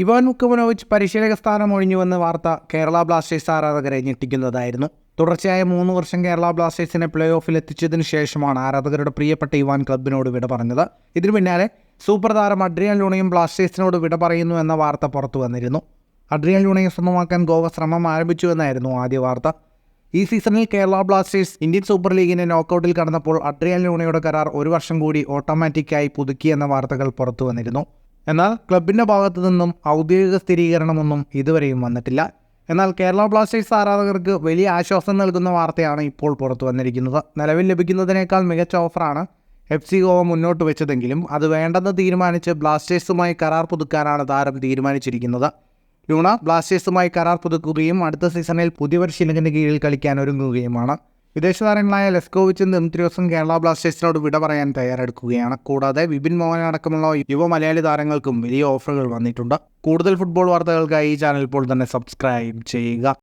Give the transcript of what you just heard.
Ivan വുക്കോവിനോവിച്ച് പരിശീലക സ്ഥാനം ഒഴിഞ്ഞുവെന്ന വാർത്ത കേരള ബ്ലാസ്റ്റേഴ്സ് ആരാധകരെ ഞെട്ടിക്കുന്നതായിരുന്നു. തുടർച്ചയായ 3 വർഷം കേരള ബ്ലാസ്റ്റേഴ്സിനെ പ്ലേ ഓഫിൽ എത്തിച്ചതിനു ശേഷമാണ് ആരാധകരുടെ പ്രിയപ്പെട്ട ഇവാൻ ക്ലബിനോട് വിട പറഞ്ഞത്. ഇതിനു പിന്നാലെ സൂപ്പർ താരം അഡ്രിയാൻ ലൂണയും ബ്ലാസ്റ്റേഴ്സിനോട് വിട പറയുന്നു എന്ന വാർത്ത പുറത്തു വന്നിരുന്നു. അഡ്രിയാൻ ലൂണയെ സ്വന്തമാക്കാൻ ഗോവ ശ്രമം ആരംഭിച്ചുവെന്നായിരുന്നു ആദ്യ വാർത്ത. ഈ സീസണിൽ കേരള ബ്ലാസ്റ്റേഴ്സ് ഇന്ത്യൻ സൂപ്പർ ലീഗിന്റെ നോക്കൌട്ടിൽ കടന്നപ്പോൾ അഡ്രിയാൻ ലൂണയുടെ കരാർ 1 വർഷം കൂടി ഓട്ടോമാറ്റിക്കായി പുതുക്കിയെന്ന വാർത്തകൾ പുറത്തു വന്നിരുന്നു. എന്നാൽ ക്ലബിൻ്റെ ഭാഗത്തു നിന്നും ഔദ്യോഗിക സ്ഥിരീകരണമൊന്നും ഇതുവരെയും വന്നിട്ടില്ല. എന്നാൽ കേരള ബ്ലാസ്റ്റേഴ്സ് ആരാധകർക്ക് വലിയ ആശ്വാസം നൽകുന്ന വാർത്തയാണ് ഇപ്പോൾ പുറത്തു വന്നിരിക്കുന്നത്. നിലവിൽ ലഭിക്കുന്നതിനേക്കാൾ മികച്ച ഓഫറാണ് FC ഗോവ മുന്നോട്ട് വെച്ചതെങ്കിലും അത് വേണ്ടെന്ന് തീരുമാനിച്ച് ബ്ലാസ്റ്റേഴ്സുമായി കരാർ പുതുക്കാനാണ് താരം തീരുമാനിച്ചിരിക്കുന്നത്. ലൂണ ബ്ലാസ്റ്റേഴ്സുമായി കരാർ പുതുക്കുകയും അടുത്ത സീസണിൽ പുതിയ പരിശീലകന്റെ കീഴിൽ കളിക്കാൻ ഒരുങ്ങുകയുമാണ്. വിദേശ താരങ്ങളായ ലെസ്കോവിച്ചും ദിമിത്രിയോസും കേരള ബ്ലാസ്റ്റേഴ്സിനോട് വിട പറയാൻ തയ്യാറെടുക്കുകയാണ്. കൂടാതെ വിപിൻ മോഹൻ അടക്കമുള്ള യുവ മലയാളി താരങ്ങൾക്കും വലിയ ഓഫറുകൾ വന്നിട്ടുണ്ട്. കൂടുതൽ ഫുട്ബോൾ വാർത്തകൾക്കായി ഈ ചാനൽ ഇപ്പോൾ തന്നെ സബ്സ്ക്രൈബ് ചെയ്യുക.